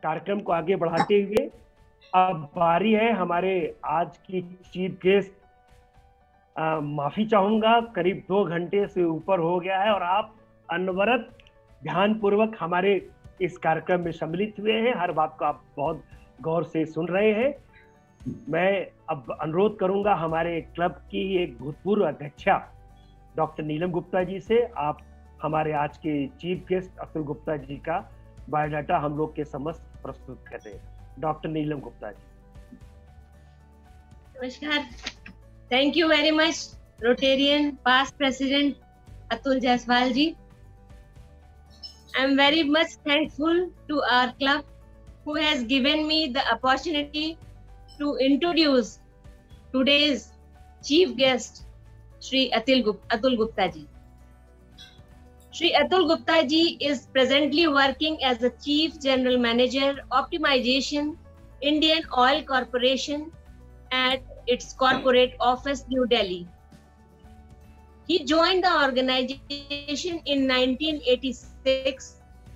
कार्यक्रम को आगे बढ़ाते हुए अब बारी है हमारे आज की चीफ गेस्ट। माफी चाहूंगा, करीब 2 घंटे से ऊपर हो गया है और आप अनवरत ध्यानपूर्वक हमारे इस कार्यक्रम में सम्मिलित हुए हैं। हर बात को आप बहुत गौर से सुन रहे हैं। मैं अब अनुरोध करूंगा हमारे क्लब की एक भूतपूर्व अध्यक्षा डॉक्टर नीलम गुप्ता जी से, आप हमारे आज के चीफ गेस्ट अतुल गुप्ता जी का बायोडाटा हम लोग के समक्ष प्रस्तुत करते हैं। डॉक्टर नीलम गुप्ता जी। नमस्कार। Thank you very much Rotarian past president Atul Jaiswal ji. I am very much thankful to our club who has given me the opportunity to introduce today's chief guest, Shri Atul Gupta ji. Shri Atul Gupta ji is presently working as the Chief General Manager Optimization, Indian Oil Corporation at its corporate office, New Delhi. He joined the organization in 1986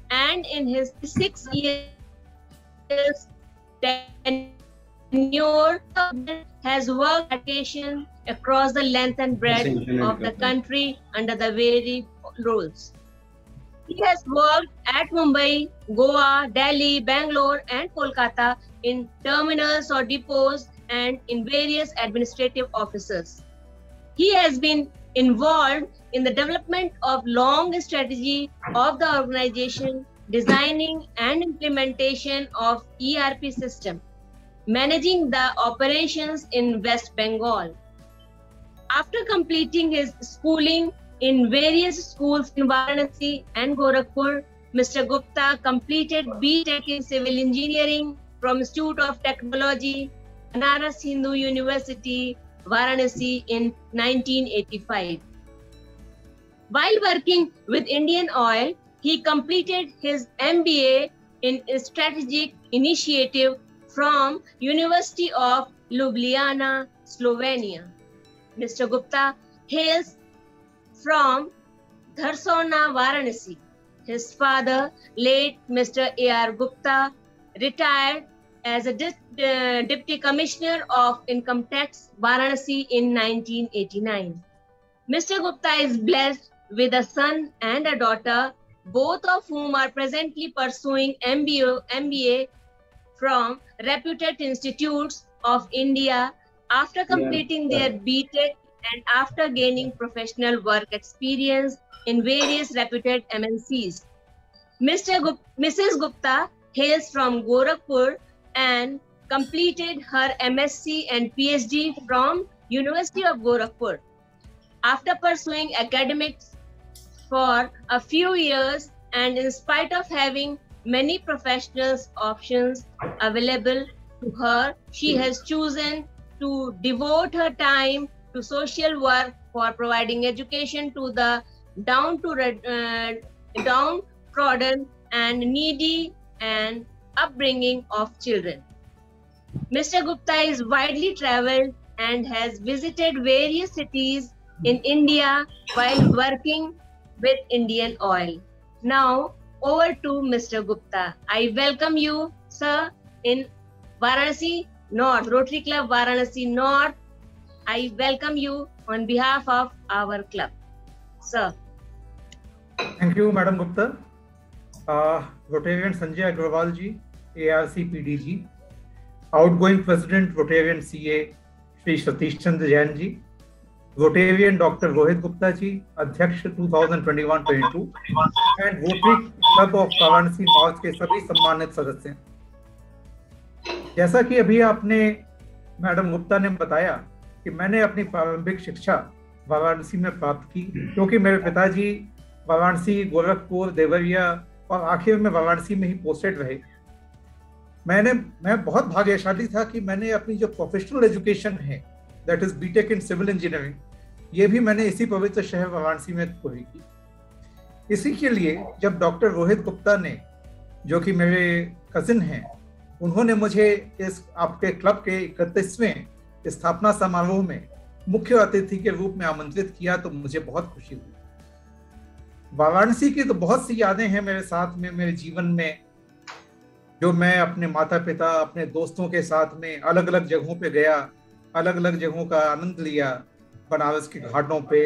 and in his 6 years tenure has worked education across the length and breadth of the country under the varied roles. He has worked at Mumbai, Goa, Delhi, Bangalore and Kolkata in terminals or depots and in various administrative offices. He has been involved in the development of long strategy of the organization, designing and implementation of ERP system, managing the operations in West Bengal. After completing his schooling in various schools in Varanasi and Gorakhpur, Mr. Gupta completed B.Tech in Civil Engineering from Institute of Technology, Banaras Hindu University, Varanasi in 1985. While working with Indian Oil, he completed his MBA in Strategic Initiative from University of Ljubljana, Slovenia. Mr. Gupta hails from Dharsona, Varanasi. His father, late Mr. A.R. Gupta, retired as a Deputy Commissioner of Income Tax, Varanasi in 1989. Mr. Gupta is blessed with a son and a daughter, both of whom are presently pursuing MBA from reputed institutes of India after completing their B.Tech and after gaining professional work experience in various reputed MNCs. Mrs. Gupta hails from Gorakhpur and completed her MSc and PhD from University of Gorakhpur. After pursuing academics for a few years and in spite of having many professional options available to her, she has chosen to devote her time to social work for providing education to the downtrodden and needy and upbringing of children. Mr. Gupta is widely traveled and has visited various cities in India while working with Indian Oil. Now, over to Mr. Gupta. I welcome you, sir, in Varanasi North, Rotary Club Varanasi North. I welcome you on behalf of our club. Sir. Thank you, Madam Gupta. Rotarian Sanjay Agrawal ji, ARC PDG, outgoing President Rotarian CA Shri Satish Chandra Jain ji, Rotarian Dr. Rohit Gupta ji, अध्यक्ष 2021-22 and Rotary Club of Varanasi North के सभी सम्मानित सदस्य। जैसा कि अभी आपने madam Gupta ने बताया कि मैंने अपनी प्रारंभिक शिक्षा वाराणसी में प्राप्त की, क्योंकि मेरे पिताजी वाराणसी, गोरखपुर, देवरिया और आखिर में वाराणसी में ही पोस्टेड रहे। मैं बहुत भाग्यशाली था कि मैंने अपनी जो प्रोफेशनल एजुकेशन है, that is BTech in civil engineering, ये भी मैंने इसी पवित्र शहर वाराणसी में पूरी की। इसी के लिए जब डॉक्टर रोहित गुप्ता ने, जो कि मेरे कजिन हैं, उन्होंने मुझे इस आपके क्लब के 31वें स्थापना समारोह में मुख्य अतिथि के रूप में आमंत्रित किया, तो मुझे बहुत खुशी हुई। वाराणसी की तो बहुत सी यादें हैं मेरे साथ में, मेरे जीवन में जो मैं अपने माता पिता, अपने दोस्तों के साथ में अलग अलग जगहों पे गया, अलग अलग जगहों का आनंद लिया, बनारस के घाटों पे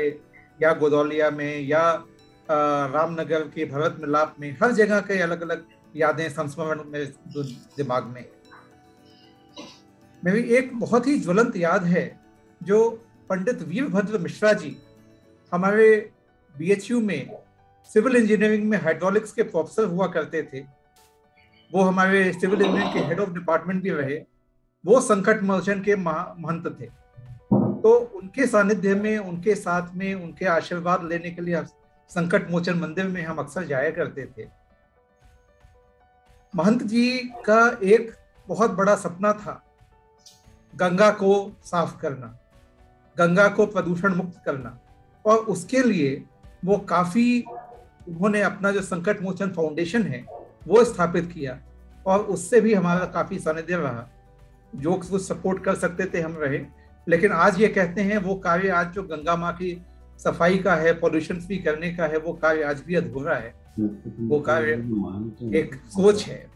या गोदौलिया में या रामनगर के भरत मिलाप में, हर जगह के अलग अलग यादें संस्मरण मेरे दिमाग में। मेरी एक बहुत ही ज्वलंत याद है, जो पंडित वीरभद्र मिश्रा जी हमारे BHU में सिविल इंजीनियरिंग में हाइड्रोलिक्स के प्रोफेसर हुआ करते थे। वो हमारे सिविल इंजीनियरिंग के हेड ऑफ डिपार्टमेंट भी रहे। वो संकट मोचन के महंत थे। तो उनके सानिध्य में, उनके साथ में, उनके आशीर्वाद लेने के लिए संकट मोचन मंदिर में हम अक्सर जाया करते थे। महंत जी का एक बहुत बड़ा सपना था गंगा को साफ करना, गंगा को प्रदूषण मुक्त करना, और उसके लिए वो काफी, उन्होंने अपना जो संकट मोचन फाउंडेशन है वो स्थापित किया, और उससे भी हमारा काफी सानिध्य रहा। जो कुछ सपोर्ट कर सकते थे हम रहे। लेकिन आज ये कहते हैं वो कार्य, आज जो गंगा माँ की सफाई का है, पॉल्यूशन फ्री करने का है, वो कार्य आज भी अधूरा है। वो कार्य एक सोच है।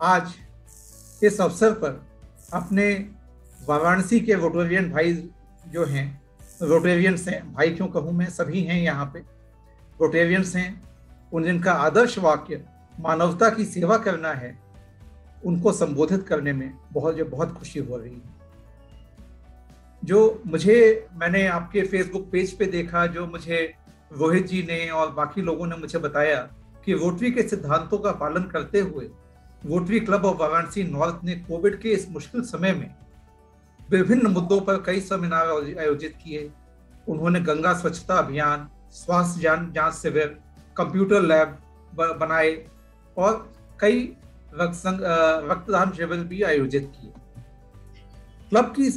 आज इस अवसर पर अपने वाराणसी के रोटेरियन भाई जो हैं, रोटेरियंस हैं, भाई क्यों कहूँ मैं, सभी हैं यहाँ पे, रोटेरियंस हैं, उन जिनका आदर्श वाक्य मानवता की सेवा करना है, उनको संबोधित करने में बहुत खुशी हो रही है। जो मैंने आपके फेसबुक पेज पे देखा, जो मुझे रोहित जी ने और बाकी लोगों ने मुझे बताया कि रोटरी के सिद्धांतों का पालन करते हुए rotary club of Varanasi north ने कोविड के इस मुश्किल समय में विभिन्न मुद्दों पर कई सेमिनार आयोजित किए। उन्होंने गंगा स्वच्छता अभियान, स्वास्थ्य जांच शिविर, कंप्यूटर लैब बनाए और कई रक्तदान शिविर भी आयोजित किए। क्लब की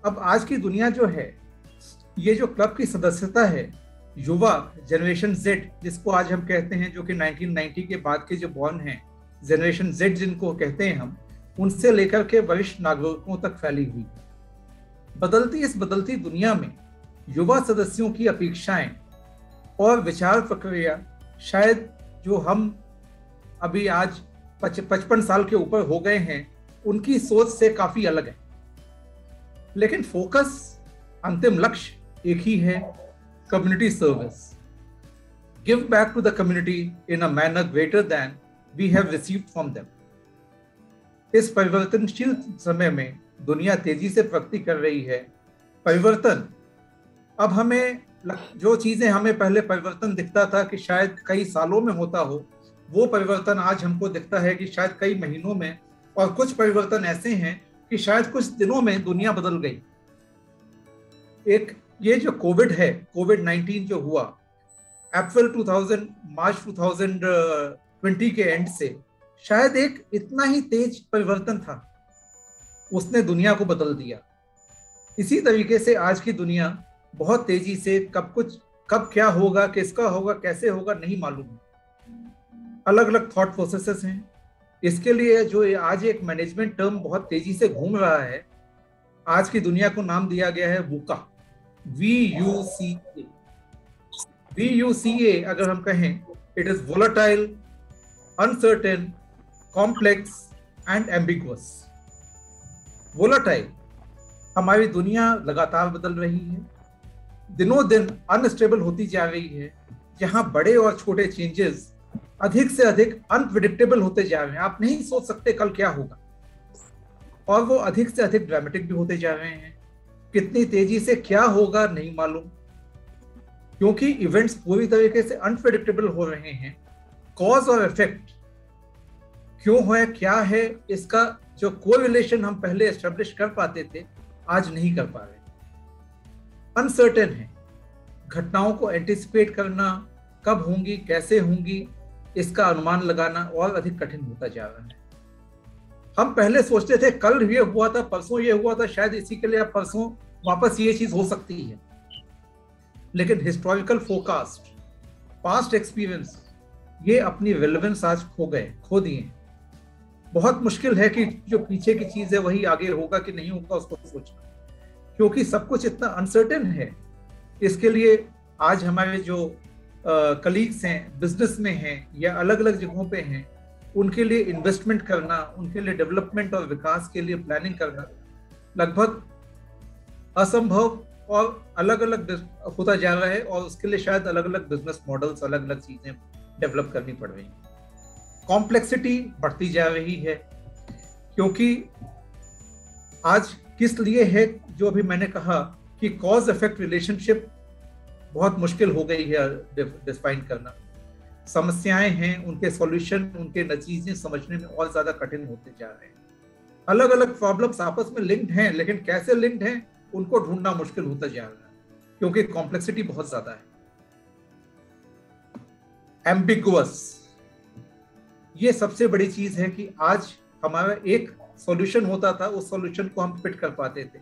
अब आज की दुनिया जो है, ये जो क्लब की सदस्यता है, युवा जनरेशन जेड जिसको आज हम कहते हैं, जो कि 1990 के बाद के जो बॉर्न हैं, जनरेशन जेड जिनको कहते हैं हम, उनसे लेकर के वरिष्ठ नागरिकों तक फैली हुई। इस बदलती दुनिया में युवा सदस्यों की अपेक्षाएं और विचार प्रक्रिया शायद जो हम अभी आज 55 साल के ऊपर हो गए हैं, उनकी सोच से काफी अलग है। लेकिन फोकस, अंतिम लक्ष्य एक ही है, community service, give back to the community in a manner greater than we have received from them. इस परिवर्तनशील समय में दुनिया तेजी से प्रगति कर रही है। परिवर्तन, अब हमें जो चीजें हमें पहले परिवर्तन दिखता था कि शायद कई सालों में होता हो, वो परिवर्तन आज हमको दिखता है कि शायद कई महीनों में, और कुछ परिवर्तन ऐसे हैं कि शायद कुछ दिनों में दुनिया बदल गई। एक ये जो कोविड है, कोविड-19 जो हुआ मार्च 2020 के एंड से, शायद एक इतना ही तेज परिवर्तन था, उसने दुनिया को बदल दिया। इसी तरीके से आज की दुनिया बहुत तेजी से कब क्या होगा, किसका होगा, कैसे होगा, नहीं मालूम। अलग अलग थॉट प्रोसेसेस हैं। इसके लिए जो आज एक मैनेजमेंट टर्म बहुत तेजी से घूम रहा है, आज की दुनिया को नाम दिया गया है वूका, VUCA। VUCA अगर हम कहें, it is volatile, uncertain, complex and ambiguous. Volatile, हमारी दुनिया लगातार बदल रही है, दिनों दिन अनस्टेबल होती जा रही है, जहां बड़े और छोटे चेंजेस अधिक से अधिक अनप्रिडिक्टेबल होते जा रहे हैं। आप नहीं सोच सकते कल क्या होगा, और वो अधिक से अधिक ड्रामेटिक भी होते जा रहे हैं। कितनी तेजी से क्या होगा नहीं मालूम, क्योंकि इवेंट्स पूरी तरीके से अनप्रिडिक्टेबल हो रहे हैं। कॉज और इफेक्ट क्यों है, क्या है, इसका जो कोरिलेशन हम पहले एस्टेब्लिश कर पाते थे, आज नहीं कर पा रहे। अनसर्टेन है, घटनाओं को एंटिसिपेट करना, कब होंगी, कैसे होंगी, इसका अनुमान लगाना और अधिक कठिन होता जा रहा है। हम पहले सोचते थे कल ये हुआ था, परसों ये हुआ था, शायद इसी के लिए अब परसों वापस ये चीज हो सकती है। लेकिन हिस्टोरिकल फोरकास्ट, पास्ट एक्सपीरियंस, ये अपनी रिलेवेंस आज खो दिए। बहुत मुश्किल है कि जो पीछे की चीज है वही आगे होगा कि नहीं होगा उसको सोचना, क्योंकि सब कुछ इतना अनसर्टेन है। इसके लिए आज हमारे जो कलीग्स हैं, बिजनेस में हैं या अलग अलग जगहों पे हैं, उनके लिए इन्वेस्टमेंट करना, उनके लिए डेवलपमेंट और विकास के लिए प्लानिंग करना लगभग असंभव और अलग अलग होता जा रहा है, और उसके लिए शायद अलग अलग बिजनेस मॉडल्स, अलग अलग चीजें डेवलप करनी पड़ रही हैं। कॉम्प्लेक्सिटी बढ़ती जा रही है, क्योंकि आज किस लिए है, जो अभी मैंने कहा कि कॉज इफेक्ट रिलेशनशिप बहुत मुश्किल हो गई है डिफाइन करना। समस्याएं हैं, उनके सॉल्यूशन, उनके नतीजे समझने में और ज्यादा कठिन होते जा रहे हैं। अलग अलग प्रॉब्लम्स आपस में लिंक्ड हैं, लेकिन कैसे लिंक्ड हैं उनको ढूंढना मुश्किल होता जा रहा है, क्योंकि कॉम्प्लेक्सिटी बहुत ज्यादा है। एम्बिगुअस, ये सबसे बड़ी चीज है कि आज हमारा एक सॉल्यूशन होता था, उस सॉल्यूशन को हम फिट कर पाते थे।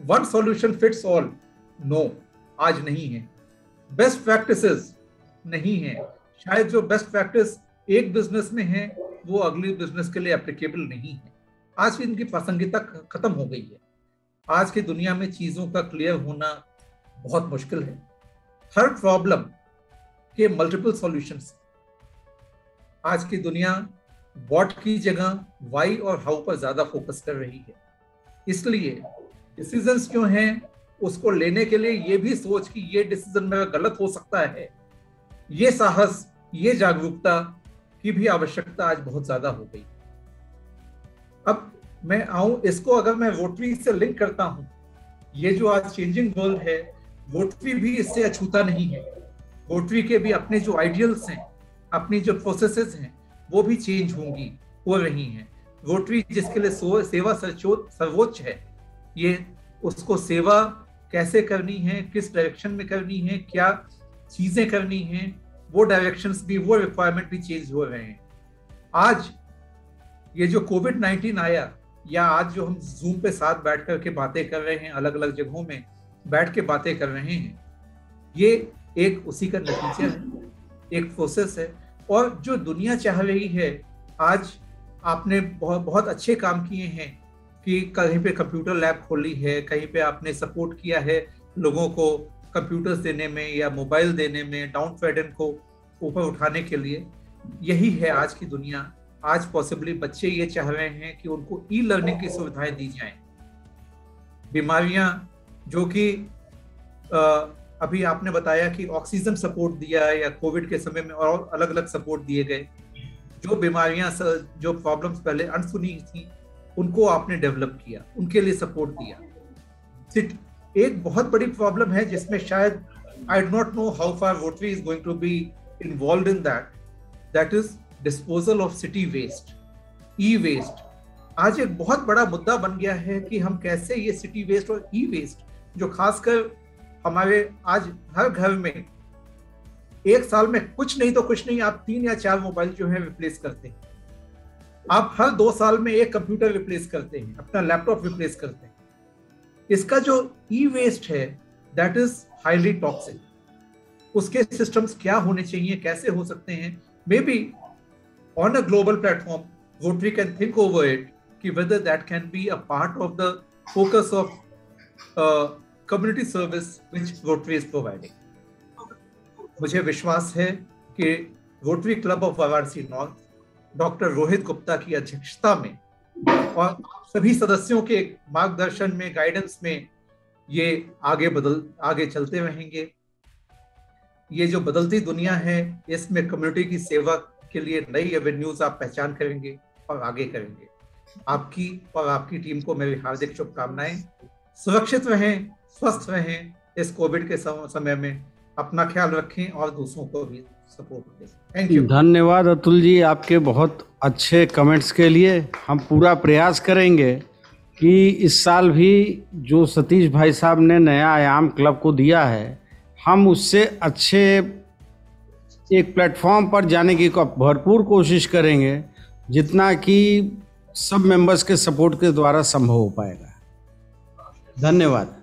One solution fits all, no, आज नहीं है। बेस्ट प्रैक्टिसेस नहीं है, शायद जो बेस्ट प्रैक्टिस एक बिजनेस में है वो अगली बिजनेस के लिए एप्लीकेबल नहीं है। आज इनकी प्रासंगिकता खत्म हो गई है। आज की दुनिया में चीजों का क्लियर होना बहुत मुश्किल है। हर प्रॉब्लम के मल्टीपल सॉल्यूशंस। आज की दुनिया व्हाट की जगह व्हाई और हाउ पर ज्यादा फोकस कर रही है। इसलिए डिसीजंस क्यों हैं, उसको लेने के लिए ये भी सोच कि ये डिसीजन मेरा गलत हो सकता है, ये साहस, ये जागरूकता की भी आवश्यकता आज बहुत ज्यादा हो गई। अब मैं आऊं, इसको अगर मैं रोटरी से लिंक करता हूं, ये जो आज चेंजिंग वर्ल्ड है, रोटरी भी इससे अछूता नहीं है। रोटरी के भी अपने जो आइडियल्स हैं, अपनी जो प्रोसेसेस हैं, वो भी चेंज होंगी, हो रही हैं। रोटरी जिसके लिए सेवा सर्वोच्च है, ये उसको सेवा कैसे करनी है, किस डायरेक्शन में करनी है, क्या चीजें करनी हैं, वो डायरेक्शंस भी, वो रिक्वायरमेंट भी चेंज हो रहे हैं। आज ये जो कोविड-19 आया, या आज जो हम जूम पे साथ बैठ कर के बातें कर रहे हैं, अलग अलग जगहों में बैठ के बातें कर रहे हैं, ये एक उसी का नतीजा है, एक प्रोसेस है। और जो दुनिया चाह रही है, आज आपने बहुत अच्छे काम किए हैं कि कहीं पे कंप्यूटर लैब खोली है, कहीं पे आपने सपोर्ट किया है लोगों को कंप्यूटर्स देने में या मोबाइल देने में, डाउन ट्रेडन को ऊपर उठाने के लिए। यही है आज की दुनिया। आज पॉसिबली बच्चे ये चाह रहे हैं कि उनको ई लर्निंग की सुविधाएं दी जाएं। बीमारियां जो कि अभी आपने बताया कि ऑक्सीजन सपोर्ट दिया, या कोविड के समय में और अलग अलग सपोर्ट दिए गए। जो बीमारियां, जो प्रॉब्लम्स पहले अनसुनी थी, उनको आपने डेवलप किया, उनके लिए सपोर्ट दिया। एक बहुत बड़ी प्रॉब्लम है जिसमें शायद I do not know how far Rotary is going to be involved in that is disposal of city waste, e waste. आज एक बहुत बड़ा मुद्दा बन गया है कि हम कैसे ये सिटी वेस्ट और ई वेस्ट, जो खासकर हमारे आज हर घर में एक साल में कुछ नहीं तो कुछ नहीं, आप 3 या 4 मोबाइल जो है रिप्लेस करते हैं। आप हर 2 साल में एक कंप्यूटर रिप्लेस करते हैं, अपना लैपटॉप रिप्लेस करते हैं। इसका जो ई वेस्ट है, दैट इज हाईली टॉक्सिक। उसके सिस्टम्स क्या होने चाहिए, कैसे हो सकते हैं? May be on a global platform, Rotary can think over it, कि whether that can be a part of the focus of community service which Rotary is providing. मुझे विश्वास है कि rotary club of Varanasi north doctor Rohit Gupta की अध्यक्षता में और सभी सदस्यों के मार्गदर्शन में, गाइडेंस में ये आगे चलते रहेंगे। ये जो बदलती दुनिया है, इसमें कम्युनिटी की सेवा के लिए नई एवेन्यूज आप पहचान करेंगे और आगे करेंगे। आपकी और आपकी टीम को मेरी हार्दिक शुभकामनाएं। सुरक्षित रहें, स्वस्थ रहें, इस कोविड के समय में अपना ख्याल रखें और दूसरों को भी सपोर्ट दें। Thank you. धन्यवाद अतुल जी, आपके बहुत अच्छे कमेंट्स के लिए। हम पूरा प्रयास करेंगे कि इस साल भी जो सतीश भाई साहब ने नया आयाम क्लब को दिया है, हम उससे अच्छे एक प्लेटफॉर्म पर जाने की भरपूर कोशिश करेंगे, जितना कि सब मेंबर्स के सपोर्ट के द्वारा संभव हो पाएगा। धन्यवाद।